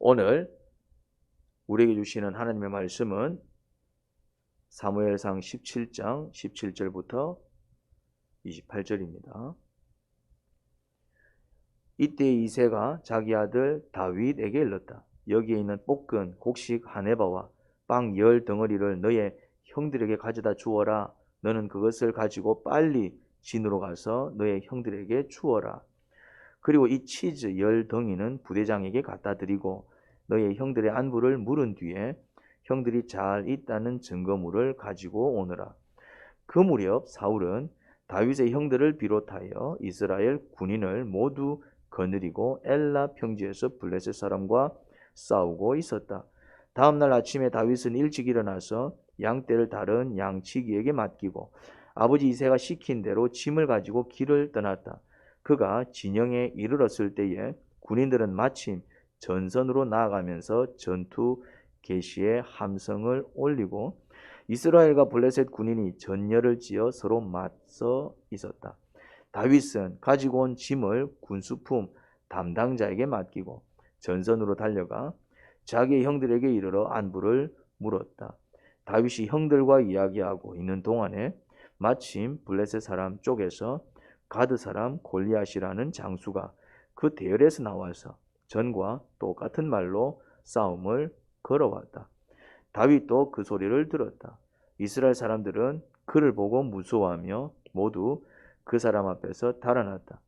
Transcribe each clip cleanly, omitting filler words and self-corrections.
오늘 우리에게 주시는 하나님의 말씀은 사무엘상 17장 17절부터 28절입니다. 이때 이새가 자기 아들 다윗에게 일렀다. 여기에 있는 볶은 곡식 한 에바와 빵 10덩어리를 너의 형들에게 가져다 주어라. 너는 그것을 가지고 빨리 진으로 가서 너의 형들에게 주어라. 그리고 이 치즈 10덩이는 부대장에게 갖다 드리고 너의 형들의 안부를 물은 뒤에 형들이 잘 있다는 증거물을 가지고 오너라. 그 무렵 사울은 다윗의 형들을 비롯하여 이스라엘 군인을 모두 거느리고 엘라 평지에서 블레셋 사람과 싸우고 있었다. 다음 날 아침에 다윗은 일찍 일어나서 양떼를 다른 양치기에게 맡기고 아버지 이새가 시킨 대로 짐을 가지고 길을 떠났다. 그가 진영에 이르렀을 때에 군인들은 마침 전선으로 나아가면서 전투 개시에 함성을 올리고 이스라엘과 블레셋 군인이 전열을 지어 서로 맞서 있었다. 다윗은 가지고 온 짐을 군수품 담당자에게 맡기고 전선으로 달려가 자기의 형들에게 이르러 안부를 물었다. 다윗이 형들과 이야기하고 있는 동안에 마침 블레셋 사람 쪽에서 가드 사람 골리앗이라는 장수가 그 대열에서 나와서 전과 똑같은 말로 싸움을 걸어왔다. 다윗도 그 소리를 들었다. 이스라엘 사람들은 그를 보고 무서워하며 모두 그 사람 앞에서 달아났다.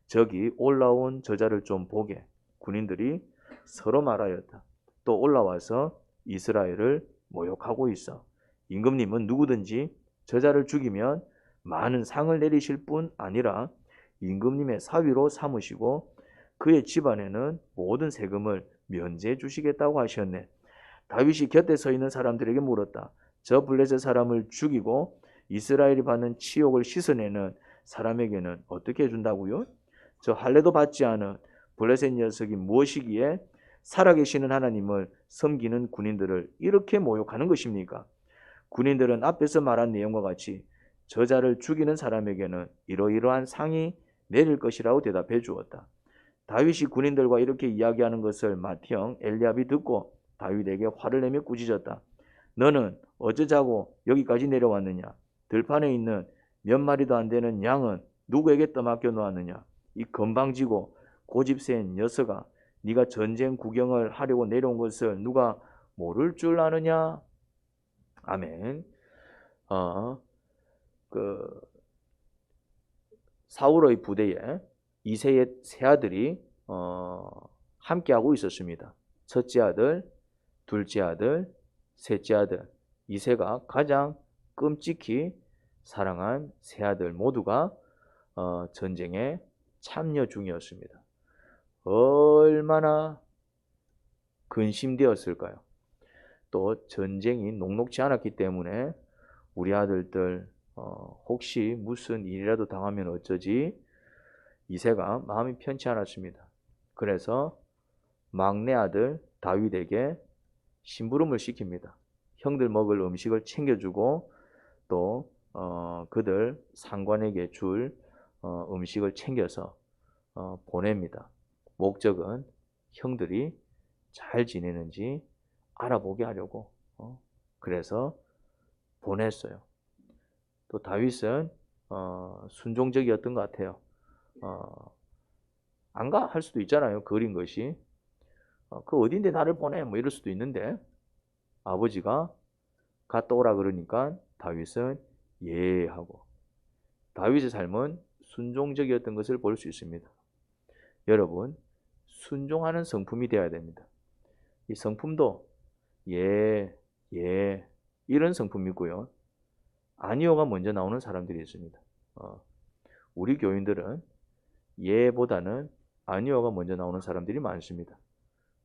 저기 올라온 저자를 좀 보게. 군인들이 서로 말하였다. 또 올라와서 이스라엘을 모욕하고 있어. 임금님은 누구든지 저자를 죽이면 많은 상을 내리실 뿐 아니라 임금님의 사위로 삼으시고 그의 집안에는 모든 세금을 면제해 주시겠다고 하셨네. 다윗이 곁에 서 있는 사람들에게 물었다. 저 블레셋 사람을 죽이고 이스라엘이 받는 치욕을 씻어내는 사람에게는 어떻게 해준다고요? 저 할례도 받지 않은 블레셋 녀석이 무엇이기에 살아계시는 하나님을 섬기는 군인들을 이렇게 모욕하는 것입니까? 군인들은 앞에서 말한 내용과 같이 저자를 죽이는 사람에게는 이러이러한 상이 내릴 것이라고 대답해 주었다. 다윗이 군인들과 이렇게 이야기하는 것을 맏형 엘리압이 듣고 다윗에게 화를 내며 꾸짖었다. 너는 어쩌자고 여기까지 내려왔느냐? 들판에 있는 몇 마리도 안 되는 양은 누구에게 떠맡겨 놓았느냐? 이 건방지고 고집센 녀석아, 네가 전쟁 구경을 하려고 내려온 것을 누가 모를 줄 아느냐? 아멘. 사울의 부대에 이새의 세 아들이 함께하고 있었습니다. 첫째 아들, 둘째 아들, 셋째 아들. 이새가 가장 끔찍히 사랑한 세 아들 모두가 전쟁에 참여 중이었습니다. 얼마나 근심되었을까요? 또 전쟁이 녹록지 않았기 때문에 우리 아들들 혹시 무슨 일이라도 당하면 어쩌지? 이새가 마음이 편치 않았습니다. 그래서 막내 아들 다윗에게 심부름을 시킵니다. 형들 먹을 음식을 챙겨주고 또 그들 상관에게 줄 음식을 챙겨서 보냅니다. 목적은 형들이 잘 지내는지 알아보게 하려고 그래서 보냈어요. 또 다윗은 순종적이었던 것 같아요. 안 가? 할 수도 있잖아요. 그린 것이. 그 어딘데 나를 보내? 뭐 이럴 수도 있는데 아버지가 갔다 오라 그러니까 다윗은 예 하고 다윗의 삶은 순종적이었던 것을 볼 수 있습니다. 여러분, 순종하는 성품이 되어야 됩니다. 이 성품도 예, 예 이런 성품이고요. 아니요가 먼저 나오는 사람들이 있습니다. 우리 교인들은 예보다는 아니요가 먼저 나오는 사람들이 많습니다.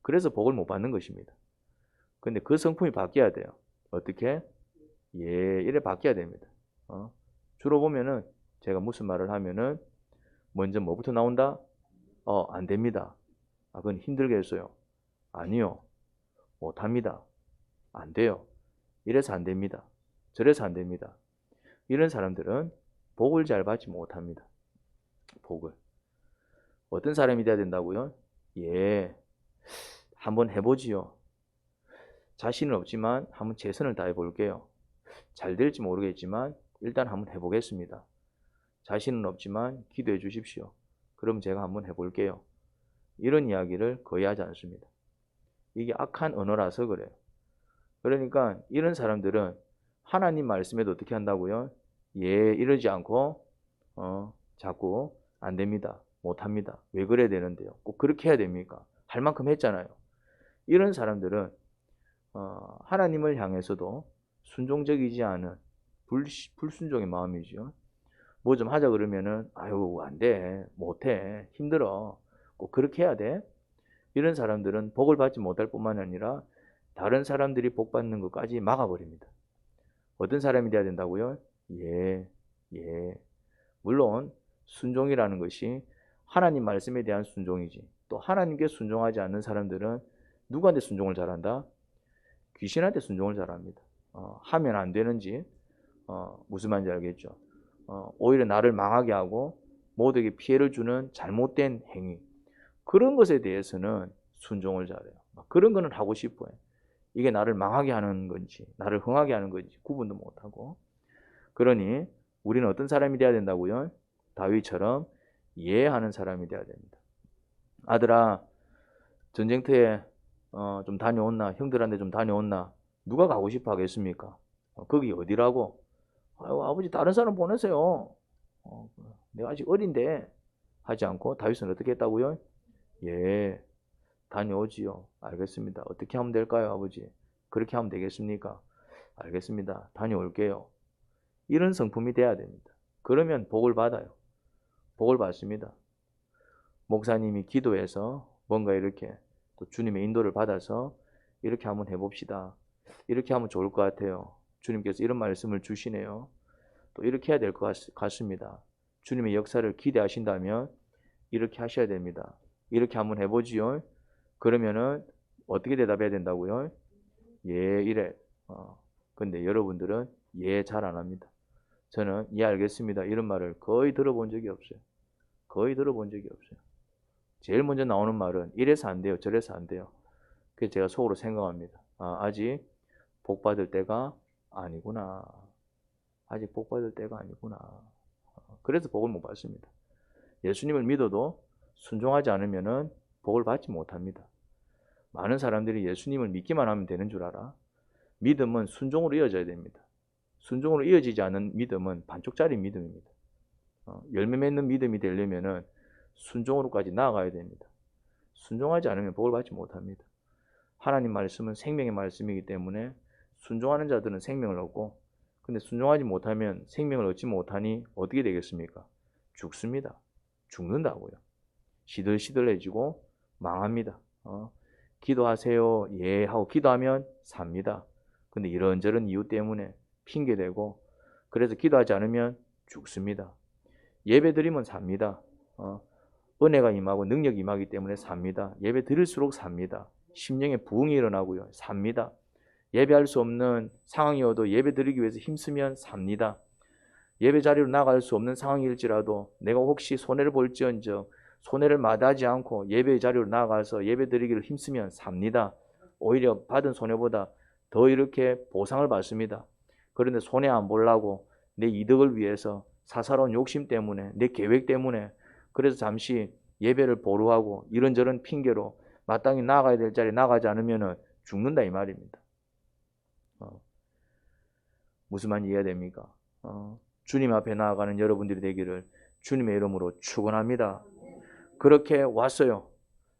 그래서 복을 못 받는 것입니다. 근데 그 성품이 바뀌어야 돼요. 어떻게? 예, 이래 바뀌어야 됩니다. 주로 보면은 제가 무슨 말을 하면은 먼저 뭐부터 나온다? 안 됩니다. 그건 힘들겠어요. 아니요. 못합니다. 안 돼요. 이래서 안 됩니다. 저래서 안 됩니다. 이런 사람들은 복을 잘 받지 못합니다. 복을. 어떤 사람이 돼야 된다고요? 예. 한번 해보지요. 자신은 없지만 한번 최선을 다해 볼게요. 잘 될지 모르겠지만 일단 한번 해보겠습니다. 자신은 없지만 기도해 주십시오. 그럼 제가 한번 해볼게요. 이런 이야기를 거의 하지 않습니다. 이게 악한 언어라서 그래요. 그러니까 이런 사람들은 하나님 말씀에도 어떻게 한다고요? 예, 이러지 않고 자꾸 안 됩니다. 못합니다. 왜 그래야 되는데요? 꼭 그렇게 해야 됩니까? 할 만큼 했잖아요. 이런 사람들은 하나님을 향해서도 순종적이지 않은 불순종의 마음이죠. 뭐 좀 하자 그러면은 아유 안 돼, 못해, 힘들어, 꼭 그렇게 해야 돼. 이런 사람들은 복을 받지 못할 뿐만 아니라 다른 사람들이 복 받는 것까지 막아버립니다. 어떤 사람이 돼야 된다고요? 예, 예. 물론 순종이라는 것이 하나님 말씀에 대한 순종이지. 또 하나님께 순종하지 않는 사람들은 누구한테 순종을 잘한다? 귀신한테 순종을 잘합니다. 하면 안 되는지 무슨 말인지 알겠죠? 오히려 나를 망하게 하고 모두에게 피해를 주는 잘못된 행위, 그런 것에 대해서는 순종을 잘해요. 그런 거는 하고 싶어요. 이게 나를 망하게 하는 건지 나를 흥하게 하는 건지 구분도 못하고. 그러니 우리는 어떤 사람이 돼야 된다고요? 다윗처럼 이해하는 사람이 돼야 됩니다. 아들아, 전쟁터에 좀 다녀온나? 형들한테 좀 다녀온나? 누가 가고 싶어 하겠습니까? 거기 어디라고? 아유, 아버지 다른 사람 보내세요. 내가 아직 어린데 하지 않고 다윗은 어떻게 했다고요? 예, 다녀오지요. 알겠습니다. 어떻게 하면 될까요, 아버지? 그렇게 하면 되겠습니까? 알겠습니다. 다녀올게요. 이런 성품이 돼야 됩니다. 그러면 복을 받아요. 복을 받습니다. 목사님이 기도해서 뭔가 이렇게 또 주님의 인도를 받아서 이렇게 한번 해봅시다. 이렇게 하면 좋을 것 같아요. 주님께서 이런 말씀을 주시네요. 또 이렇게 해야 될 것 같습니다. 주님의 역사를 기대하신다면 이렇게 하셔야 됩니다. 이렇게 한번 해보지요. 그러면은 어떻게 대답해야 된다고요? 예, 이래. 근데 여러분들은 예, 잘 안 합니다. 저는 예, 알겠습니다. 이런 말을 거의 들어본 적이 없어요. 거의 들어본 적이 없어요. 제일 먼저 나오는 말은 이래서 안 돼요. 저래서 안 돼요. 그래서 제가 속으로 생각합니다. 아직 복 받을 때가 아니구나. 아직 복 받을 때가 아니구나. 그래서 복을 못 받습니다. 예수님을 믿어도 순종하지 않으면 복을 받지 못합니다. 많은 사람들이 예수님을 믿기만 하면 되는 줄 알아. 믿음은 순종으로 이어져야 됩니다. 순종으로 이어지지 않은 믿음은 반쪽짜리 믿음입니다. 열매 맺는 믿음이 되려면 순종으로까지 나아가야 됩니다. 순종하지 않으면 복을 받지 못합니다. 하나님 말씀은 생명의 말씀이기 때문에 순종하는 자들은 생명을 얻고, 근데 순종하지 못하면 생명을 얻지 못하니 어떻게 되겠습니까? 죽습니다. 죽는다고요. 시들시들해지고 망합니다. 기도하세요. 예 하고 기도하면 삽니다. 근데 이런저런 이유 때문에 핑계대고, 그래서 기도하지 않으면 죽습니다. 예배 드리면 삽니다. 은혜가 임하고 능력이 임하기 때문에 삽니다. 예배 드릴수록 삽니다. 심령의 부흥이 일어나고요. 삽니다. 예배할 수 없는 상황이어도 예배 드리기 위해서 힘쓰면 삽니다. 예배 자리로 나갈 수 없는 상황일지라도 내가 혹시 손해를 볼지언정 손해를 마다하지 않고 예배 자리로 나가서 예배 드리기를 힘쓰면 삽니다. 오히려 받은 손해보다 더 이렇게 보상을 받습니다. 그런데 손해 안 보려고 내 이득을 위해서 사사로운 욕심 때문에 내 계획 때문에 그래서 잠시 예배를 보루하고 이런저런 핑계로 마땅히 나가야 될 자리에 나가지 않으면 죽는다 이 말입니다. 무슨 말인지 이해가 됩니까? 주님 앞에 나아가는 여러분들이 되기를 주님의 이름으로 축원합니다. 그렇게 왔어요.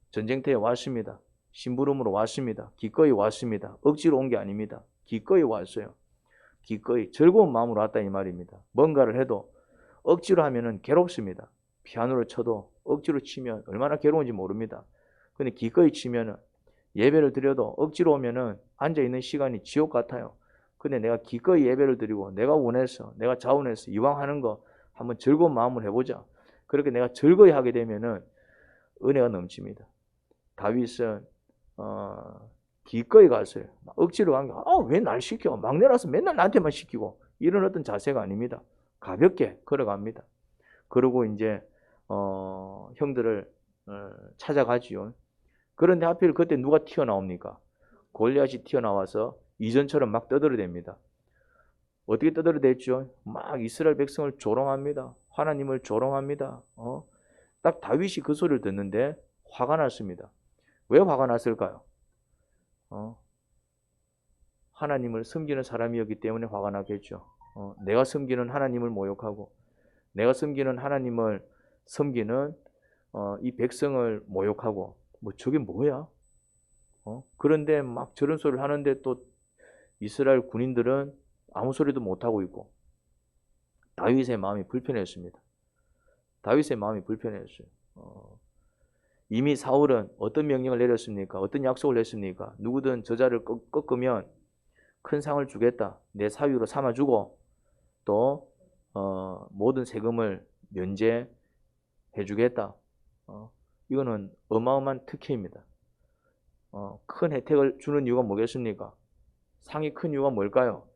전쟁터에 왔습니다. 심부름으로 왔습니다. 기꺼이 왔습니다. 억지로 온 게 아닙니다. 기꺼이 왔어요. 기꺼이 즐거운 마음으로 왔다 이 말입니다. 뭔가를 해도 억지로 하면은 괴롭습니다. 피아노를 쳐도 억지로 치면 얼마나 괴로운지 모릅니다. 근데 기꺼이 치면은 예배를 드려도 억지로 오면은 앉아있는 시간이 지옥 같아요. 근데 내가 기꺼이 예배를 드리고 내가 원해서 내가 자원해서 이왕 하는 거 한번 즐거운 마음으로 해보자. 그렇게 내가 즐거이 하게 되면은 은혜가 넘칩니다. 다윗은 기꺼이 갔어요. 억지로 간 게, 왜 날 시켜? 막내라서 맨날 나한테만 시키고 이런 어떤 자세가 아닙니다. 가볍게 걸어갑니다. 그러고 이제 형들을 찾아가지요. 그런데 하필 그때 누가 튀어나옵니까? 골리앗이 튀어나와서 이전처럼 막 떠들어댑니다. 어떻게 떠들어댔죠? 막 이스라엘 백성을 조롱합니다. 하나님을 조롱합니다. 딱 다윗이 그 소리를 듣는데 화가 났습니다. 왜 화가 났을까요? 하나님을 섬기는 사람이었기 때문에 화가 났겠죠. 내가 섬기는 하나님을 모욕하고 내가 섬기는 하나님을 섬기는 이 백성을 모욕하고 뭐 저게 뭐야? 그런데 막 저런 소리를 하는데 또 이스라엘 군인들은 아무 소리도 못하고 있고 다윗의 마음이 불편했습니다. 다윗의 마음이 불편했어요. 이미 사울은 어떤 명령을 내렸습니까? 어떤 약속을 했습니까? 누구든 저자를 꺾으면 큰 상을 주겠다. 내 사위로 삼아주고 또 모든 세금을 면제해 주겠다. 이거는 어마어마한 특혜입니다. 큰 혜택을 주는 이유가 뭐겠습니까? 상이 큰 이유가 뭘까요?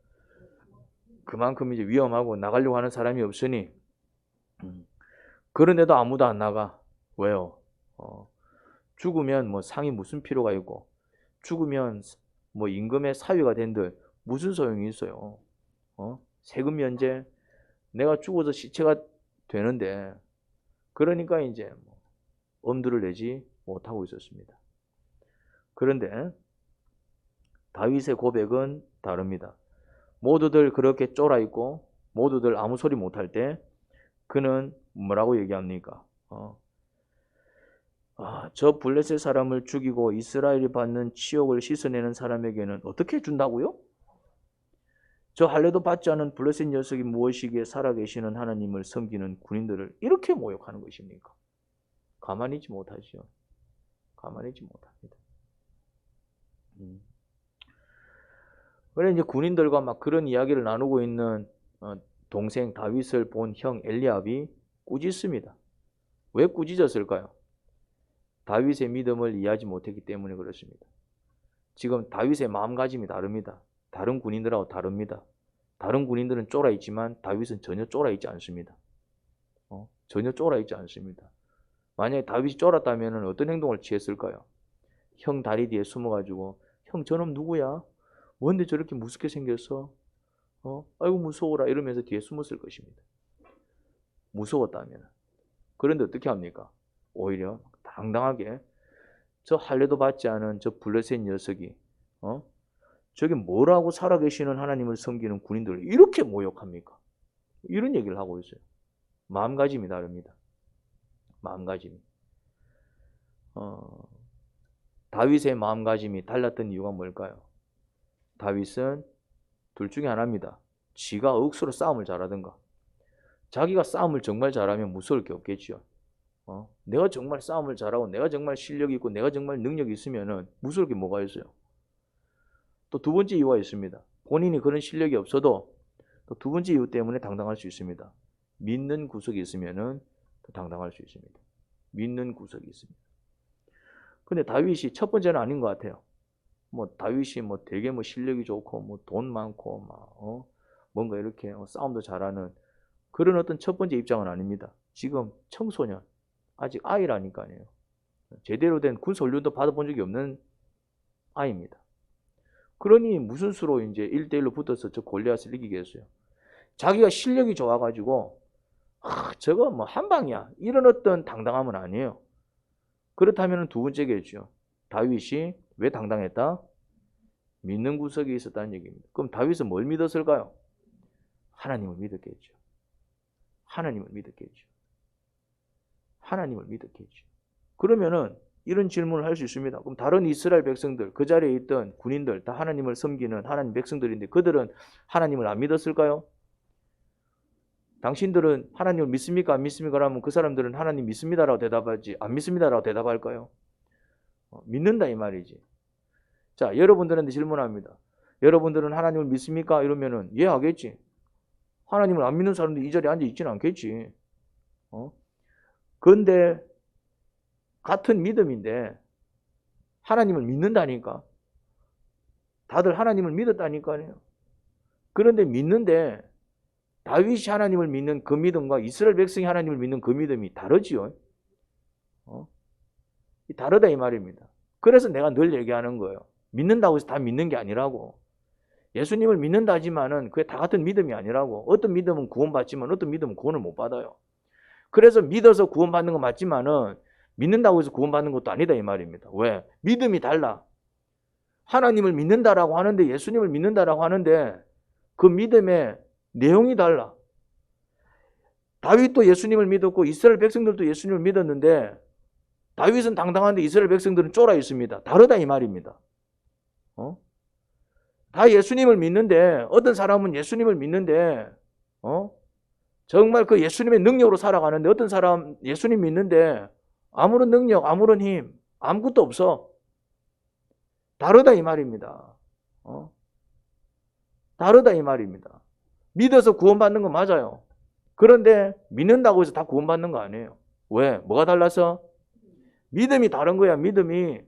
그만큼 이제 위험하고 나가려고 하는 사람이 없으니 그런데도 아무도 안 나가. 왜요? 죽으면 뭐 상이 무슨 필요가 있고 죽으면 뭐 임금의 사위가 된들 무슨 소용이 있어요? 세금 면제 내가 죽어서 시체가 되는데 그러니까 이제 엄두를 내지 못하고 있었습니다. 그런데 다윗의 고백은 다릅니다. 모두들 그렇게 쫄아 있고 모두들 아무 소리 못할 때 그는 뭐라고 얘기합니까? 저 블레셋 사람을 죽이고 이스라엘이 받는 치욕을 씻어내는 사람에게는 어떻게 준다고요? 저 할례도 받지 않은 블레셋 녀석이 무엇이기에 살아계시는 하나님을 섬기는 군인들을 이렇게 모욕하는 것입니까? 가만히 있지 못하지요. 가만히 있지 못합니다. 그래 이제 군인들과 막 그런 이야기를 나누고 있는 동생 다윗을 본 형 엘리압이 꾸짖습니다. 왜 꾸짖었을까요? 다윗의 믿음을 이해하지 못했기 때문에 그렇습니다. 지금 다윗의 마음가짐이 다릅니다. 다른 군인들하고 다릅니다. 다른 군인들은 쫄아있지만 다윗은 전혀 쫄아있지 않습니다. 전혀 쫄아있지 않습니다. 만약에 다윗이 쫄았다면 어떤 행동을 취했을까요? 형 다리 뒤에 숨어가지고 형 저놈 누구야? 뭔데 저렇게 무섭게 생겼어? 아이고 무서워라 이러면서 뒤에 숨었을 것입니다. 무서웠다면. 그런데 어떻게 합니까? 오히려 당당하게 저 할례도 받지 않은 저 블레셋 녀석이 저게 뭐라고 살아계시는 하나님을 섬기는 군인들을 이렇게 모욕합니까? 이런 얘기를 하고 있어요. 마음가짐이 다릅니다. 마음가짐이. 다윗의 마음가짐이 달랐던 이유가 뭘까요? 다윗은 둘 중에 하나입니다. 지가 억수로 싸움을 잘하든가 자기가 싸움을 정말 잘하면 무서울 게 없겠죠. 내가 정말 싸움을 잘하고 내가 정말 실력이 있고 내가 정말 능력이 있으면 무서울 게 뭐가 있어요. 또 두 번째 이유가 있습니다. 본인이 그런 실력이 없어도 또 두 번째 이유 때문에 당당할 수 있습니다. 믿는 구석이 있으면 당당할 수 있습니다. 믿는 구석이 있습니다. 근데 다윗이 첫 번째는 아닌 것 같아요. 다윗이 되게 실력이 좋고 돈 많고 뭔가 이렇게 싸움도 잘하는 그런 어떤 첫 번째 입장은 아닙니다. 지금 청소년 아직 아이라니까요. 제대로 된 군사 훈련도 받아본 적이 없는 아이입니다. 그러니 무슨 수로 이제 1대1로 붙어서 저 골리앗을 이기겠어요. 자기가 실력이 좋아가지고 저거 한 방이야 이런 어떤 당당함은 아니에요. 그렇다면 두 번째겠죠. 다윗이 왜 당당했다? 믿는 구석이 있었다는 얘기입니다. 그럼 다윗은 뭘 믿었을까요? 하나님을 믿었겠죠. 하나님을 믿었겠죠. 하나님을 믿었겠죠. 그러면은 이런 질문을 할 수 있습니다. 그럼 다른 이스라엘 백성들, 그 자리에 있던 군인들 다 하나님을 섬기는 하나님 백성들인데 그들은 하나님을 안 믿었을까요? 당신들은 하나님을 믿습니까? 안 믿습니까? 라면 그 사람들은 하나님 믿습니다라고 대답하지 안 믿습니다라고 대답할까요? 믿는다 이 말이지. 자, 여러분들한테 질문합니다. 여러분들은 하나님을 믿습니까? 이러면은 예 하겠지. 하나님을 안 믿는 사람들이 이 자리에 앉아 있지는 않겠지. 그런데 같은 믿음인데 하나님을 믿는다니까. 다들 하나님을 믿었다니까요. 그런데 믿는데 다윗이 하나님을 믿는 그 믿음과 이스라엘 백성이 하나님을 믿는 그 믿음이 다르지요. 다르다 이 말입니다. 그래서 내가 늘 얘기하는 거예요. 믿는다고 해서 다 믿는 게 아니라고. 예수님을 믿는다 하지만은 그게 다 같은 믿음이 아니라고. 어떤 믿음은 구원받지만 어떤 믿음은 구원을 못 받아요. 그래서 믿어서 구원받는 건 맞지만은 믿는다고 해서 구원받는 것도 아니다 이 말입니다. 왜? 믿음이 달라. 하나님을 믿는다라고 하는데, 예수님을 믿는다라고 하는데 그 믿음의 내용이 달라. 다윗도 예수님을 믿었고 이스라엘 백성들도 예수님을 믿었는데 다윗은 당당한데 이스라엘 백성들은 쫄아 있습니다. 다르다 이 말입니다. 다 예수님을 믿는데, 어떤 사람은 예수님을 믿는데 정말 그 예수님의 능력으로 살아가는데, 어떤 사람 예수님 믿는데 아무런 능력, 아무런 힘, 아무것도 없어. 다르다 이 말입니다. 다르다 이 말입니다. 믿어서 구원받는 건 맞아요. 그런데 믿는다고 해서 다 구원받는 거 아니에요. 왜? 뭐가 달라서? 믿음이 다른 거야. 믿음이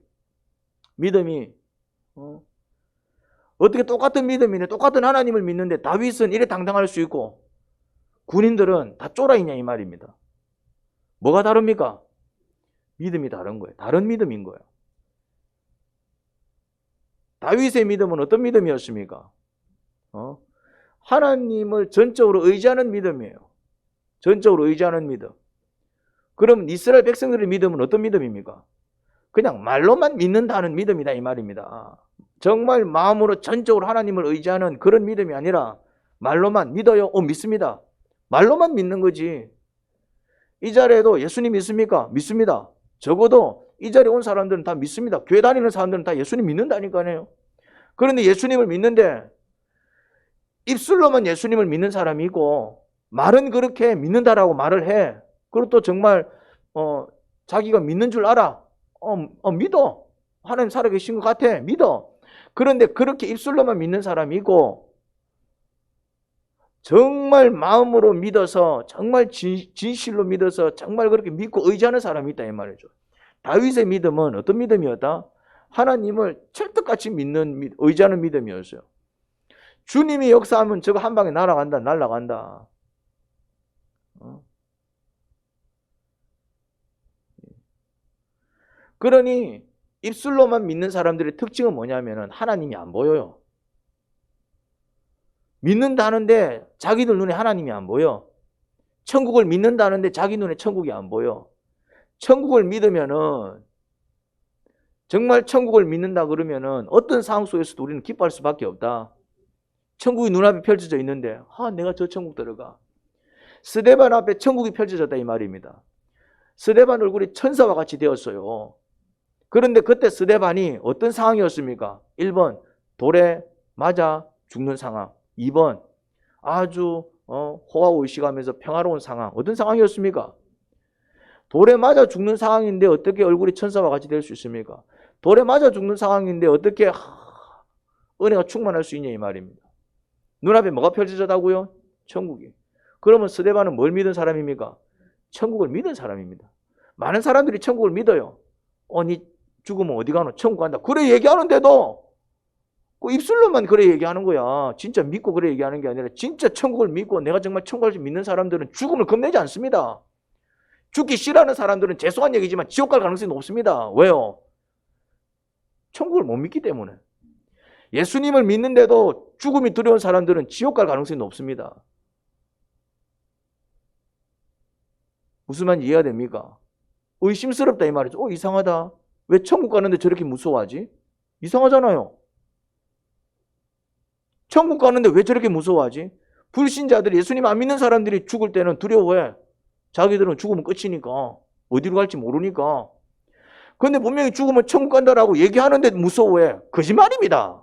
어떻게 똑같은 믿음이네. 똑같은 하나님을 믿는데 다윗은 이래 당당할 수 있고 군인들은 다 쫄아 있냐 이 말입니다. 뭐가 다릅니까? 믿음이 다른 거예요. 다른 믿음인 거예요. 다윗의 믿음은 어떤 믿음이었습니까? 하나님을 전적으로 의지하는 믿음이에요. 전적으로 의지하는 믿음. 그럼 이스라엘 백성들의 믿음은 어떤 믿음입니까? 그냥 말로만 믿는다는 믿음이다 이 말입니다. 정말 마음으로 전적으로 하나님을 의지하는 그런 믿음이 아니라 말로만 믿어요. 믿습니다. 말로만 믿는 거지. 이 자리에도 예수님 믿습니까? 믿습니다. 적어도 이 자리에 온 사람들은 다 믿습니다. 교회 다니는 사람들은 다 예수님 믿는다니까요. 그런데 예수님을 믿는데 입술로만 예수님을 믿는 사람이 있고 말은 그렇게 믿는다라고 말을 해. 그리고 또 정말 자기가 믿는 줄 알아. 믿어. 하나님 살아계신 것 같아. 믿어. 그런데 그렇게 입술로만 믿는 사람이 있고 정말 마음으로 믿어서, 정말 진실로 믿어서 정말 그렇게 믿고 의지하는 사람이 있다 이 말이죠. 다윗의 믿음은 어떤 믿음이었다? 하나님을 철떡같이 믿는, 의지하는 믿음이었어요. 주님이 역사하면 저거 한 방에 날아간다. 그러니 입술로만 믿는 사람들의 특징은 뭐냐면은 하나님이 안 보여요. 믿는다는데 자기들 눈에 하나님이 안 보여. 천국을 믿는다는데 자기 눈에 천국이 안 보여. 천국을 믿으면은, 정말 천국을 믿는다 그러면은 어떤 상황 속에서도 우리는 기뻐할 수밖에 없다. 천국이 눈앞에 펼쳐져 있는데 내가 저 천국 들어가. 스데반 앞에 천국이 펼쳐졌다 이 말입니다. 스데반 얼굴이 천사와 같이 되었어요. 그런데 그때 스데반이 어떤 상황이었습니까? 1번 돌에 맞아 죽는 상황, 2번 아주 호화오시가면서 평화로운 상황. 어떤 상황이었습니까? 돌에 맞아 죽는 상황인데 어떻게 얼굴이 천사와 같이 될 수 있습니까? 돌에 맞아 죽는 상황인데 어떻게 은혜가 충만할 수 있냐 이 말입니다. 눈앞에 뭐가 펼쳐졌다고요? 천국이. 그러면 스데반은 뭘 믿은 사람입니까? 천국을 믿은 사람입니다. 많은 사람들이 천국을 믿어요. 니 죽으면 어디 가노? 천국 간다. 그래 얘기하는데도 그 입술로만 그래 얘기하는 거야. 진짜 믿고 그래 얘기하는 게 아니라 진짜 천국을 믿고 내가 정말 천국 갈 수 믿는 사람들은 죽음을 겁내지 않습니다. 죽기 싫어하는 사람들은 죄송한 얘기지만 지옥 갈 가능성이 높습니다. 왜요? 천국을 못 믿기 때문에. 예수님을 믿는데도 죽음이 두려운 사람들은 지옥 갈 가능성이 높습니다. 무슨 말인지 이해가 됩니까? 의심스럽다 이 말이죠. 이상하다. 왜 천국 가는데 저렇게 무서워하지? 이상하잖아요. 천국 가는데 왜 저렇게 무서워하지? 불신자들이, 예수님 안 믿는 사람들이 죽을 때는 두려워해. 자기들은 죽으면 끝이니까. 어디로 갈지 모르니까. 그런데 분명히 죽으면 천국 간다라고 얘기하는데 무서워해. 거짓말입니다.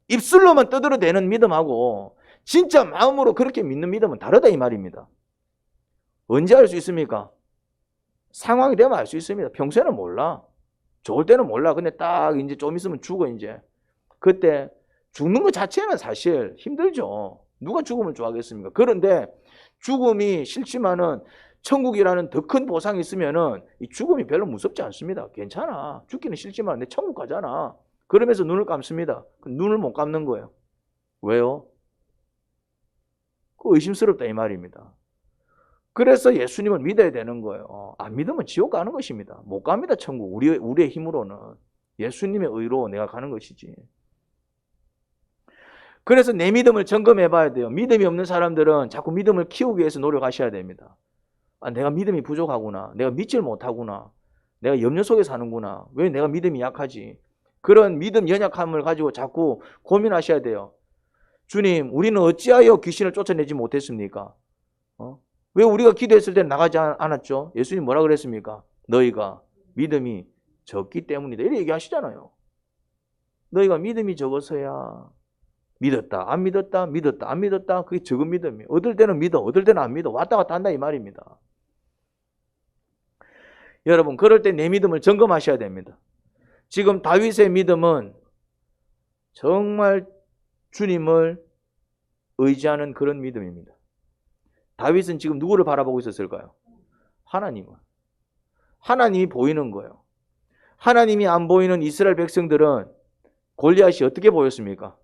입술로만 떠들어대는 믿음하고 진짜 마음으로 그렇게 믿는 믿음은 다르다 이 말입니다. 언제 알 수 있습니까? 상황이 되면 알 수 있습니다. 평소에는 몰라. 좋을 때는 몰라. 근데 딱 이제 좀 있으면 죽어 이제. 그때 죽는 것 자체는 사실 힘들죠. 누가 죽음을 좋아하겠습니까? 그런데 죽음이 싫지만은 천국이라는 더 큰 보상이 있으면은 이 죽음이 별로 무섭지 않습니다. 괜찮아. 죽기는 싫지만 내 천국 가잖아. 그러면서 눈을 감습니다. 눈을 못 감는 거예요. 왜요? 그 의심스럽다 이 말입니다. 그래서 예수님을 믿어야 되는 거예요. 안 믿으면 지옥 가는 것입니다. 못 갑니다, 천국. 우리의 힘으로는. 예수님의 의로 내가 가는 것이지. 그래서 내 믿음을 점검해 봐야 돼요. 믿음이 없는 사람들은 자꾸 믿음을 키우기 위해서 노력하셔야 됩니다. 내가 믿음이 부족하구나. 내가 믿질 못하구나. 내가 염려 속에 사는구나. 왜 내가 믿음이 약하지? 그런 믿음 연약함을 가지고 자꾸 고민하셔야 돼요. 주님, 우리는 어찌하여 귀신을 쫓아내지 못했습니까? 왜 우리가 기도했을 때 나가지 않았죠? 예수님 뭐라 그랬습니까? 너희가 믿음이 적기 때문이다. 이렇게 얘기하시잖아요. 너희가 믿음이 적어서야 믿었다, 안 믿었다, 믿었다, 안 믿었다. 그게 적은 믿음이에요. 얻을 때는 믿어, 얻을 때는 안 믿어. 왔다 갔다 한다 이 말입니다. 여러분, 그럴 때 내 믿음을 점검하셔야 됩니다. 지금 다윗의 믿음은 정말 주님을 의지하는 그런 믿음입니다. 다윗은 지금 누구를 바라보고 있었을까요? 하나님을. 하나님이 보이는 거예요. 하나님이 안 보이는 이스라엘 백성들은 골리앗이 어떻게 보였습니까?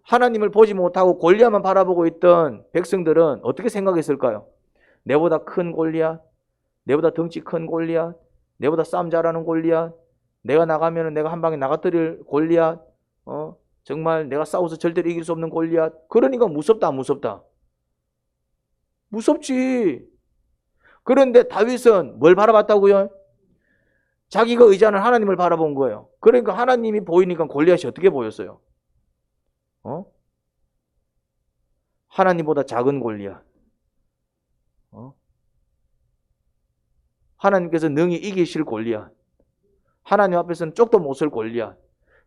하나님을 보지 못하고 골리앗만 바라보고 있던 백성들은 어떻게 생각했을까요? 내보다 큰 골리앗, 내보다 덩치 큰 골리앗, 내보다 싸움 잘하는 골리앗, 내가 나가면 내가 한 방에 나가뜨릴 골리앗, 정말 내가 싸워서 절대로 이길 수 없는 골리앗. 그러니까 무섭다, 안 무섭다? 무섭지. 그런데 다윗은 뭘 바라봤다고요? 자기가 의지하는 하나님을 바라본 거예요. 그러니까 하나님이 보이니까 골리앗이 어떻게 보였어요? 하나님보다 작은 골리앗. 하나님께서 능히 이기실 골리앗. 하나님 앞에서는 쪽도 못 쓸 골리앗.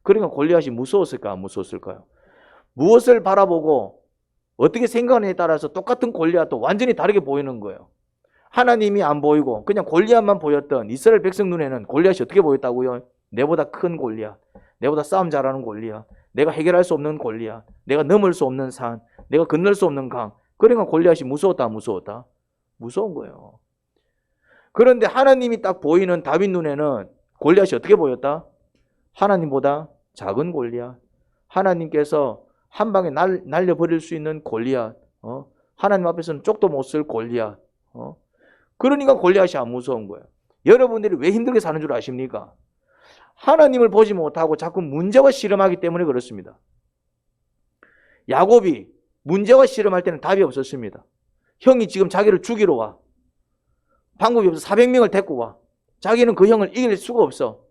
그러니까 골리앗이 무서웠을까, 안 무서웠을까요? 무엇을 바라보고 어떻게 생각하느냐에 따라서 똑같은 골리앗도 완전히 다르게 보이는 거예요. 하나님이 안 보이고 그냥 골리앗만 보였던 이스라엘 백성 눈에는 골리앗이 어떻게 보였다고요? 내보다 큰 골리앗, 내보다 싸움 잘하는 골리앗, 내가 해결할 수 없는 골리앗, 내가 넘을 수 없는 산, 내가 건널 수 없는 강. 그러니까 골리앗이 무서웠다, 안 무서웠다? 무서운 거예요. 그런데 하나님이 딱 보이는 다윗 눈에는 골리앗이 어떻게 보였다? 하나님보다 작은 골리앗. 하나님께서 한 방에 날려버릴 수 있는 골리앗. 하나님 앞에서는 쪽도 못 쓸 골리앗. 그러니까 골리앗이 안 무서운 거예요. 여러분들이 왜 힘들게 사는 줄 아십니까? 하나님을 보지 못하고 자꾸 문제와 씨름하기 때문에 그렇습니다. 야곱이 문제와 씨름할 때는 답이 없었습니다. 형이 지금 자기를 죽이러 와. 방법이 없어. 400명을 데리고 와. 자기는 그 형을 이길 수가 없어.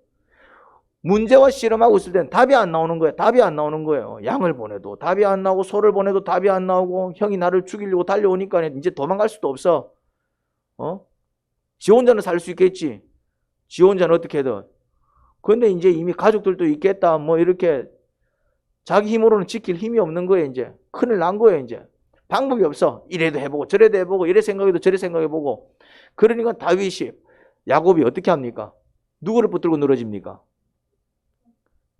문제와 씨름하고 있을 때는 답이 안 나오는 거예요. 답이 안 나오는 거예요. 양을 보내도 답이 안 나오고 소를 보내도 답이 안 나오고 형이 나를 죽이려고 달려오니까 이제 도망갈 수도 없어. 지 혼자는 살 수 있겠지. 지 혼자는 어떻게든. 그런데 이제 이미 가족들도 있겠다. 뭐 이렇게 자기 힘으로는 지킬 힘이 없는 거예요. 이제 큰일 난 거예요. 이제 방법이 없어. 이래도 해보고 저래도 해보고 이래 생각해도 저래 생각해보고. 그러니까 다윗이 야곱이 어떻게 합니까? 누구를 붙들고 늘어집니까?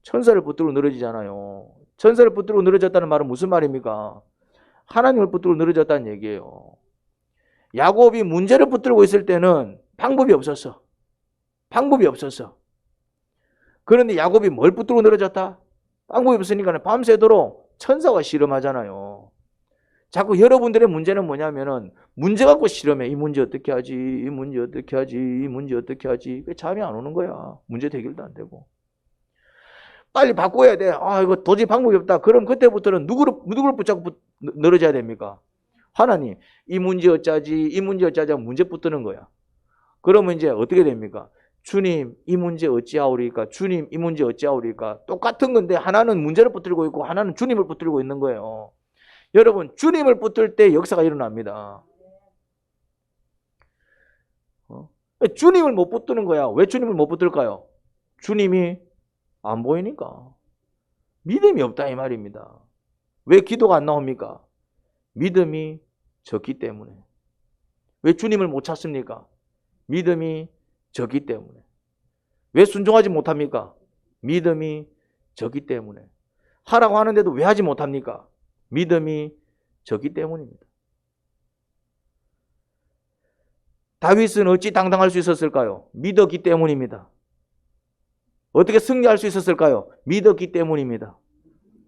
천사를 붙들고 늘어지잖아요. 천사를 붙들고 늘어졌다는 말은 무슨 말입니까? 하나님을 붙들고 늘어졌다는 얘기예요. 야곱이 문제를 붙들고 있을 때는 방법이 없었어. 방법이 없었어. 그런데 야곱이 뭘 붙들고 늘어졌다? 방법이 없으니까 밤새도록 천사가 씨름하잖아요. 자꾸 여러분들의 문제는 뭐냐면은 문제 갖고 씨름해. 이 문제 어떻게 하지? 이 문제 어떻게 하지? 이 문제 어떻게 하지? 잠이 안 오는 거야. 문제 해결도 안 되고. 빨리 바꿔야 돼. 이거 도저히 방법이 없다. 그럼 그때부터는 누구를 붙잡고 늘어져야 됩니까? 하나님, 이 문제 어쩌지? 이 문제 어쩌지? 하고 문제 붙드는 거야. 그러면 이제 어떻게 됩니까? 주님, 이 문제 어찌하오리까? 주님, 이 문제 어찌하오리까? 똑같은 건데 하나는 문제를 붙들고 있고 하나는 주님을 붙들고 있는 거예요. 여러분, 주님을 붙들 때 역사가 일어납니다. 주님을 못 붙드는 거야. 왜 주님을 못 붙들까요? 주님이 안 보이니까. 믿음이 없다 이 말입니다. 왜 기도가 안 나옵니까? 믿음이 적기 때문에. 왜 주님을 못 찾습니까? 믿음이 적기 때문에. 왜 순종하지 못합니까? 믿음이 적기 때문에. 하라고 하는데도 왜 하지 못합니까? 믿음이 적기 때문입니다. 다윗은 어찌 당당할 수 있었을까요? 믿었기 때문입니다. 어떻게 승리할 수 있었을까요? 믿었기 때문입니다.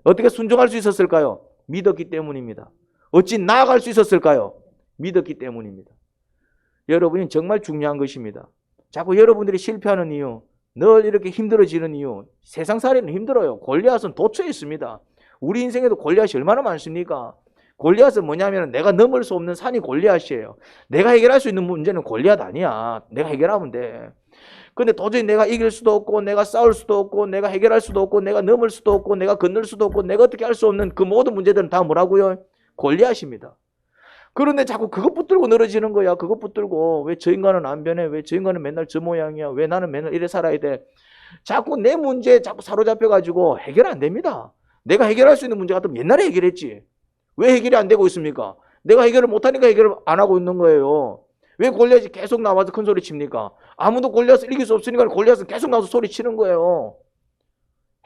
어떻게 순종할 수 있었을까요? 믿었기 때문입니다. 어찌 나아갈 수 있었을까요? 믿었기 때문입니다. 여러분이 정말 중요한 것입니다. 자꾸 여러분들이 실패하는 이유, 늘 이렇게 힘들어지는 이유, 세상살이는 힘들어요. 골리앗은 도처에 있습니다. 우리 인생에도 골리앗이 얼마나 많습니까? 골리앗은 뭐냐면 내가 넘을 수 없는 산이 골리앗이에요. 내가 해결할 수 있는 문제는 골리앗 아니야. 내가 해결하면 돼. 근데 도저히 내가 이길 수도 없고 내가 싸울 수도 없고 내가 해결할 수도 없고 내가 넘을 수도 없고 내가 건널 수도 없고 내가 어떻게 할 수 없는 그 모든 문제들은 다 뭐라고요? 골리앗입니다. 그런데 자꾸 그것 붙들고 늘어지는 거야. 그것 붙들고 왜 저 인간은 안 변해? 왜 저 인간은 맨날 저 모양이야? 왜 나는 맨날 이래 살아야 돼? 자꾸 내 문제에 자꾸 사로잡혀가지고 해결 안 됩니다. 내가 해결할 수 있는 문제 같으면 옛날에 해결했지. 왜 해결이 안 되고 있습니까? 내가 해결을 못하니까 해결을 안 하고 있는 거예요. 왜 골리앗이 계속 나와서 큰 소리 칩니까? 아무도 골리앗을 이길 수 없으니까 골리앗은 계속 나와서 소리 치는 거예요.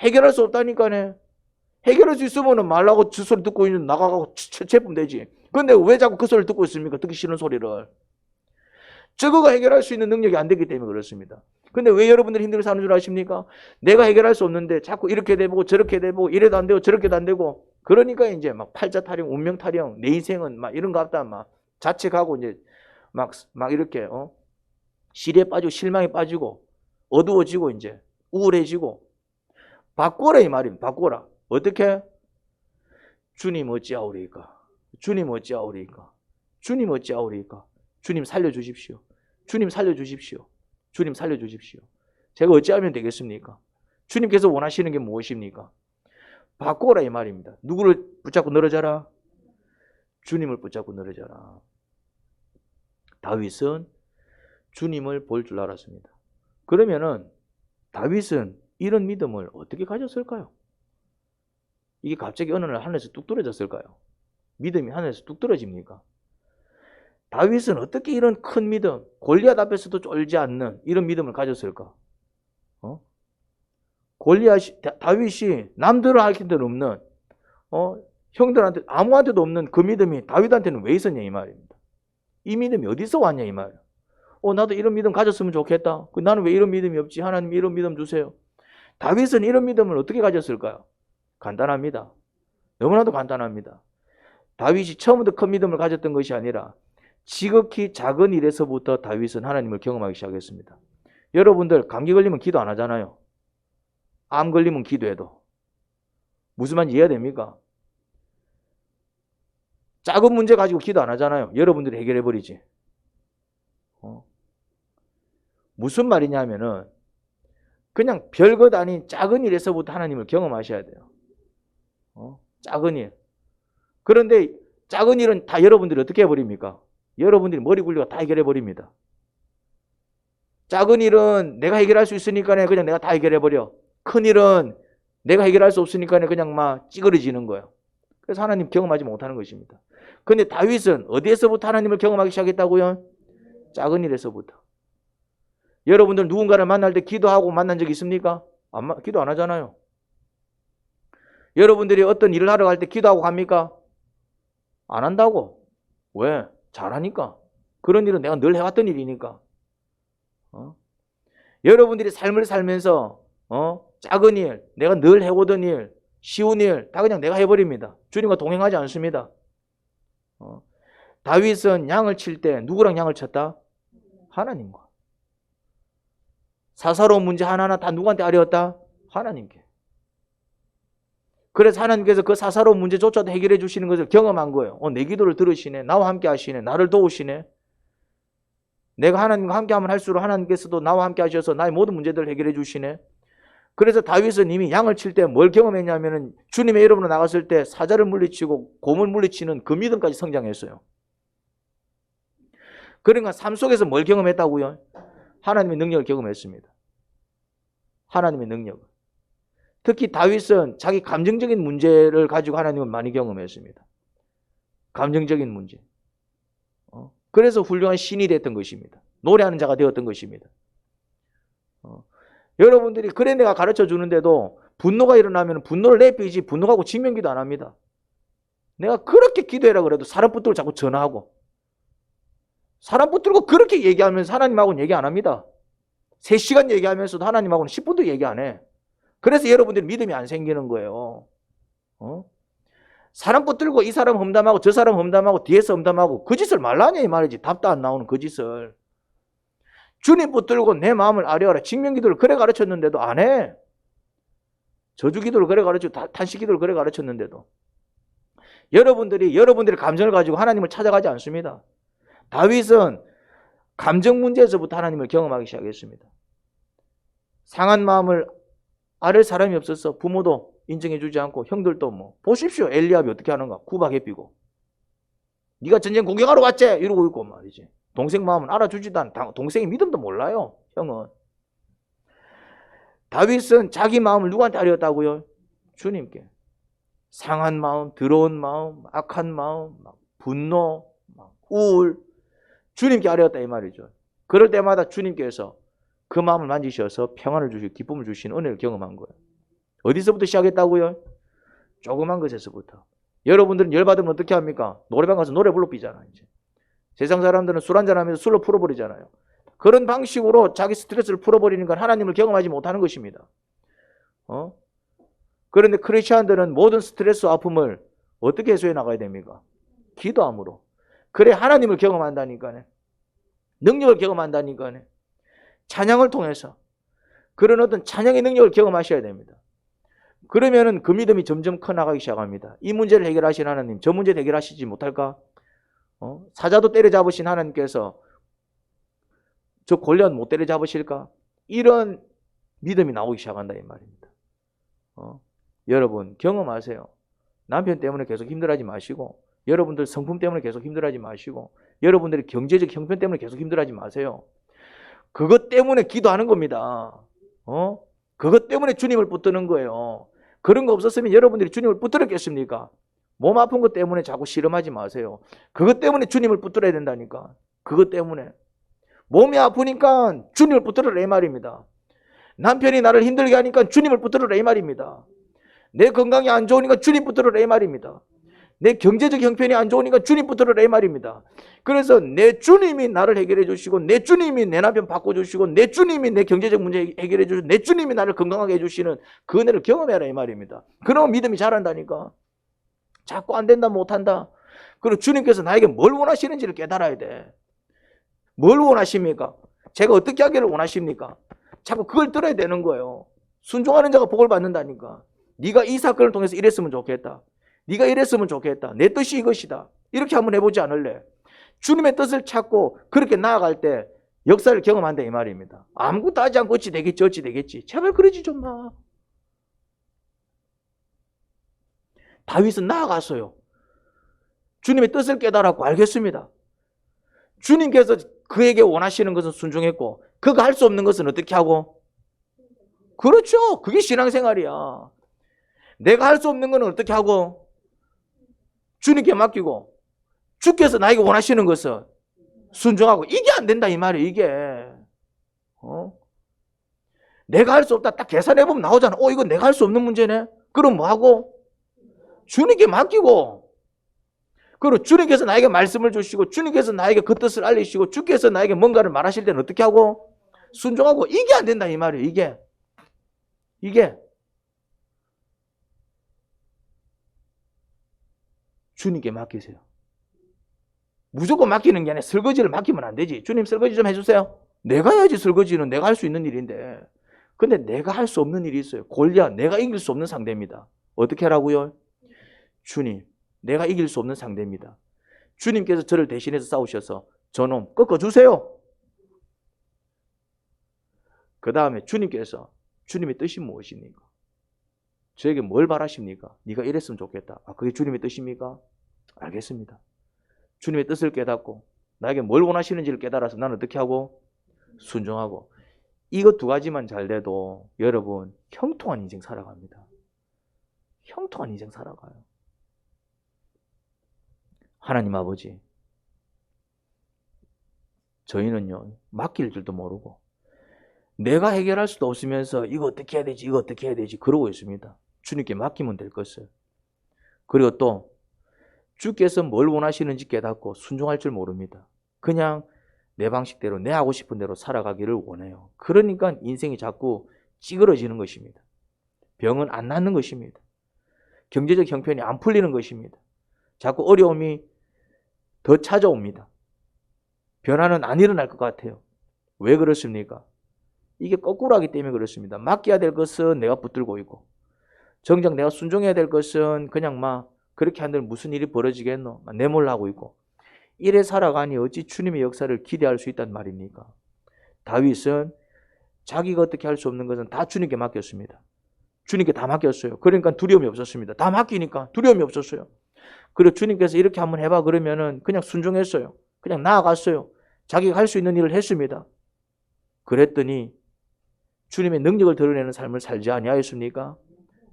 해결할 수 없다니까네. 해결할 수 있으면 말라고 저 소리 듣고 있는 나가고 제품 되지. 근데 왜 자꾸 그 소리를 듣고 있습니까? 듣기 싫은 소리를. 저거가 해결할 수 있는 능력이 안 되기 때문에 그렇습니다. 근데 왜 여러분들이 힘들게 사는 줄 아십니까? 내가 해결할 수 없는데 자꾸 이렇게 돼보고 저렇게 돼보고 이래도 안 되고 저렇게도 안 되고 그러니까 이제 막 팔자 타령, 운명 타령, 내 인생은 막 이런 거 같다 막 자책하고 이제 막 이렇게 실에 빠지고 실망에 빠지고 어두워지고 이제 우울해지고 바꿔라 이 말입니다. 바꿔라. 어떻게? 주님 어찌하오리까? 주님 어찌하오리까? 주님 어찌하오리까? 주님 살려주십시오. 주님 살려주십시오. 주님 살려주십시오. 제가 어찌하면 되겠습니까? 주님께서 원하시는 게 무엇입니까? 바꿔라 이 말입니다. 누구를 붙잡고 늘어져라? 주님을 붙잡고 늘어져라. 다윗은 주님을 볼 줄 알았습니다. 그러면은 다윗은 이런 믿음을 어떻게 가졌을까요? 이게 갑자기 어느 날 하늘에서 뚝 떨어졌을까요? 믿음이 하늘에서 뚝 떨어집니까? 다윗은 어떻게 이런 큰 믿음, 골리앗 앞에서도 쫄지 않는 이런 믿음을 가졌을까? 다윗이 남들한테는 없는, 형들한테 아무한테도 없는 그 믿음이 다윗한테는 왜 있었냐 이 말입니다. 이 믿음이 어디서 왔냐 이 말이야. 나도 이런 믿음 가졌으면 좋겠다. 나는 왜 이런 믿음이 없지? 하나님 이런 믿음 주세요. 다윗은 이런 믿음을 어떻게 가졌을까요? 간단합니다. 너무나도 간단합니다. 다윗이 처음부터 큰 믿음을 가졌던 것이 아니라 지극히 작은 일에서부터 다윗은 하나님을 경험하기 시작했습니다. 여러분들 감기 걸리면 기도 안 하잖아요. 암 걸리면 기도해도. 무슨 말인지 이해가 됩니까? 작은 문제 가지고 기도 안 하잖아요. 여러분들이 해결해버리지. 무슨 말이냐면은 그냥 별것 아닌 작은 일에서부터 하나님을 경험하셔야 돼요. 작은 일. 그런데 작은 일은 다 여러분들이 어떻게 해버립니까? 여러분들이 머리 굴리고 다 해결해버립니다. 작은 일은 내가 해결할 수 있으니까 그냥 내가 다 해결해버려. 큰 일은 내가 해결할 수 없으니까 그냥 막 찌그러지는 거예요. 그래서 하나님 경험하지 못하는 것입니다. 근데 다윗은 어디에서부터 하나님을 경험하기 시작했다고요? 작은 일에서부터. 여러분들 누군가를 만날 때 기도하고 만난 적 있습니까? 기도 안 하잖아요. 여러분들이 어떤 일을 하러 갈 때 기도하고 갑니까? 안 한다고. 왜? 잘하니까. 그런 일은 내가 늘 해왔던 일이니까. 여러분들이 삶을 살면서 작은 일, 내가 늘 해오던 일, 쉬운 일 다 그냥 내가 해버립니다. 주님과 동행하지 않습니다. 다윗은 양을 칠 때 누구랑 양을 쳤다? 하나님과. 사사로운 문제 하나하나 다 누구한테 아뢰었다? 하나님께. 그래서 하나님께서 그 사사로운 문제조차도 해결해 주시는 것을 경험한 거예요. 내 기도를 들으시네. 나와 함께 하시네. 나를 도우시네. 내가 하나님과 함께하면 할수록 하나님께서도 나와 함께 하셔서 나의 모든 문제들을 해결해 주시네. 그래서 다윗은 이미 양을 칠 때 뭘 경험했냐면은 주님의 이름으로 나갔을 때 사자를 물리치고 곰을 물리치는 그 믿음까지 성장했어요. 그러니까 삶 속에서 뭘 경험했다고요? 하나님의 능력을 경험했습니다. 하나님의 능력을. 특히 다윗은 자기 감정적인 문제를 가지고 하나님을 많이 경험했습니다. 감정적인 문제. 그래서 훌륭한 신이 됐던 것입니다. 노래하는 자가 되었던 것입니다. 여러분들이 그래 내가 가르쳐 주는데도 분노가 일어나면 분노를 내피지 분노하고 직면기도 안 합니다. 내가 그렇게 기도해라 그래도 사람 붙들고 자꾸 전화하고 사람 붙들고 그렇게 얘기하면서 하나님하고는 얘기 안 합니다. 3시간 얘기하면서도 하나님하고는 10분도 얘기 안 해. 그래서 여러분들 믿음이 안 생기는 거예요. 사람 붙들고 이 사람 험담하고 저 사람 험담하고 뒤에서 험담하고 그 짓을 말라냐 이 말이지. 답도 안 나오는 그 짓을. 주님 붙들고 내 마음을 아뢰어라. 직면기도를 그래 가르쳤는데도 안 해. 저주기도를 그래 가르치고 탄식기도를 그래 가르쳤는데도. 여러분들이 여러분들의 감정을 가지고 하나님을 찾아가지 않습니다. 다윗은 감정 문제에서부터 하나님을 경험하기 시작했습니다. 상한 마음을 아랠 사람이 없어서 부모도 인정해주지 않고 형들도 뭐 보십시오 엘리압이 어떻게 하는가 구박해 삐고 네가 전쟁 구경하러 왔지 이러고 있고 말이지. 동생 마음은 알아주지도 않아. 동생이 믿음도 몰라요. 형은. 다윗은 자기 마음을 누구한테 아뢰었다고요? 주님께. 상한 마음, 더러운 마음, 악한 마음, 분노, 우울 주님께 아뢰었다 이 말이죠. 그럴 때마다 주님께서 그 마음을 만지셔서 평안을 주시고 기쁨을 주시는 은혜를 경험한 거예요. 어디서부터 시작했다고요? 조그만 것에서부터. 여러분들은 열받으면 어떻게 합니까? 노래방 가서 노래 불러 삐잖아요. 이제. 세상 사람들은 술 한잔하면서 술로 풀어버리잖아요. 그런 방식으로 자기 스트레스를 풀어버리는 건 하나님을 경험하지 못하는 것입니다. 그런데 크리스찬들은 모든 스트레스와 아픔을 어떻게 해소해 나가야 됩니까? 기도함으로. 그래 하나님을 경험한다니까요. 능력을 경험한다니까요. 찬양을 통해서 그런 어떤 찬양의 능력을 경험하셔야 됩니다. 그러면은 그 믿음이 점점 커나가기 시작합니다. 이 문제를 해결하신 하나님, 저 문제 해결하시지 못할까? 사자도 때려잡으신 하나님께서 저 골리앗 못 때려잡으실까? 이런 믿음이 나오기 시작한다 이 말입니다. 여러분 경험하세요. 남편 때문에 계속 힘들어하지 마시고, 여러분들 성품 때문에 계속 힘들어하지 마시고, 여러분들의 경제적 형편 때문에 계속 힘들어하지 마세요. 그것 때문에 기도하는 겁니다. 그것 때문에 주님을 붙드는 거예요. 그런 거 없었으면 여러분들이 주님을 붙들었겠습니까? 몸 아픈 것 때문에 자꾸 씨름하지 마세요. 그것 때문에 주님을 붙들어야 된다니까. 그것 때문에. 몸이 아프니까 주님을 붙들어라 이 말입니다. 남편이 나를 힘들게 하니까 주님을 붙들어라 이 말입니다. 내 건강이 안 좋으니까 주님 붙들어라 이 말입니다. 내 경제적 형편이 안 좋으니까 주님 붙들어라 이 말입니다. 그래서 내 주님이 나를 해결해 주시고, 내 주님이 내 남편 바꿔주시고, 내 주님이 내 경제적 문제 해결해 주시고, 내 주님이 나를 건강하게 해주시는 그 은혜를 경험해라 이 말입니다. 그러면 믿음이 자란다니까. 자꾸 안 된다 못한다. 그리고 주님께서 나에게 뭘 원하시는지를 깨달아야 돼. 뭘 원하십니까? 제가 어떻게 하기를 원하십니까? 자꾸 그걸 들어야 되는 거예요. 순종하는 자가 복을 받는다니까. 네가 이 사건을 통해서 이랬으면 좋겠다. 네가 이랬으면 좋겠다. 내 뜻이 이것이다. 이렇게 한번 해보지 않을래? 주님의 뜻을 찾고 그렇게 나아갈 때 역사를 경험한다 이 말입니다. 아무것도 하지 않고 어찌 되겠지 어찌 되겠지. 제발 그러지 좀 마. 다윗은 나아갔어요. 주님의 뜻을 깨달았고 알겠습니다. 주님께서 그에게 원하시는 것은 순종했고, 그가 할 수 없는 것은 어떻게 하고? 그렇죠. 그게 신앙생활이야. 내가 할 수 없는 것은 어떻게 하고? 주님께 맡기고, 주께서 나에게 원하시는 것은 순종하고. 이게 안 된다 이 말이에요. 이게. 내가 할 수 없다 딱 계산해보면 나오잖아. 이거 내가 할 수 없는 문제네. 그럼 뭐하고? 주님께 맡기고, 그리고 주님께서 나에게 말씀을 주시고, 주님께서 나에게 그 뜻을 알리시고, 주께서 나에게 뭔가를 말하실 때는 어떻게 하고? 순종하고. 이게 안 된다 이 말이에요. 이게 주님께 맡기세요. 무조건 맡기는 게 아니라 설거지를 맡기면 안 되지. 주님 설거지 좀 해주세요. 내가 해야지. 설거지는 내가 할 수 있는 일인데. 근데 내가 할 수 없는 일이 있어요. 골리앗, 내가 이길 수 없는 상대입니다. 어떻게 하라고요? 주님, 내가 이길 수 없는 상대입니다. 주님께서 저를 대신해서 싸우셔서 저놈 꺾어주세요. 그 다음에 주님께서, 주님의 뜻이 무엇입니까? 저에게 뭘 바라십니까? 네가 이랬으면 좋겠다. 그게 주님의 뜻입니까? 알겠습니다. 주님의 뜻을 깨닫고 나에게 뭘 원하시는지를 깨달아서 나는 어떻게 하고? 순종하고. 이것 두 가지만 잘 돼도 여러분 형통한 인생 살아갑니다. 형통한 인생 살아가요. 하나님 아버지, 저희는요 맡길 줄도 모르고 내가 해결할 수도 없으면서 이거 어떻게 해야 되지, 이거 어떻게 해야 되지 그러고 있습니다. 주님께 맡기면 될 것을. 그리고 또 주께서 뭘 원하시는지 깨닫고 순종할 줄 모릅니다. 그냥 내 방식대로, 내 하고 싶은 대로 살아가기를 원해요. 그러니까 인생이 자꾸 찌그러지는 것입니다. 병은 안 낫는 것입니다. 경제적 형편이 안 풀리는 것입니다. 자꾸 어려움이 더 찾아옵니다. 변화는 안 일어날 것 같아요. 왜 그렇습니까? 이게 거꾸로 하기 때문에 그렇습니다. 맡겨야 될 것은 내가 붙들고 있고, 정작 내가 순종해야 될 것은 그냥 막 그렇게 한들 무슨 일이 벌어지겠노? 내몰라고 있고, 이래 살아가니 어찌 주님의 역사를 기대할 수 있단 말입니까? 다윗은 자기가 어떻게 할 수 없는 것은 다 주님께 맡겼습니다. 주님께 다 맡겼어요. 그러니까 두려움이 없었습니다. 다 맡기니까 두려움이 없었어요. 그리고 주님께서 이렇게 한번 해봐 그러면은 그냥 순종했어요. 그냥 나아갔어요. 자기가 할 수 있는 일을 했습니다. 그랬더니 주님의 능력을 드러내는 삶을 살지 아니하였습니까?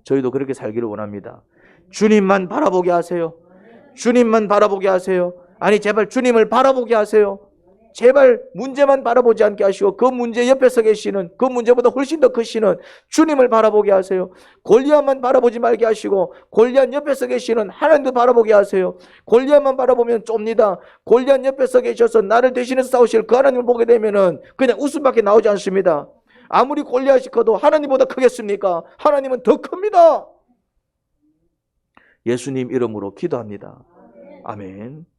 저희도 그렇게 살기를 원합니다. 주님만 바라보게 하세요. 주님만 바라보게 하세요. 아니 제발 주님을 바라보게 하세요. 제발 문제만 바라보지 않게 하시고 그 문제 옆에서 계시는, 그 문제보다 훨씬 더 크시는 주님을 바라보게 하세요. 골리앗만 바라보지 말게 하시고 골리앗 옆에서 계시는 하나님도 바라보게 하세요. 골리앗만 바라보면 좁니다. 골리앗 옆에서 계셔서 나를 대신해서 싸우실 그 하나님을 보게 되면은 그냥 웃음밖에 나오지 않습니다. 아무리 골리앗이 커도 하나님보다 크겠습니까? 하나님은 더 큽니다. 예수님 이름으로 기도합니다. 아멘.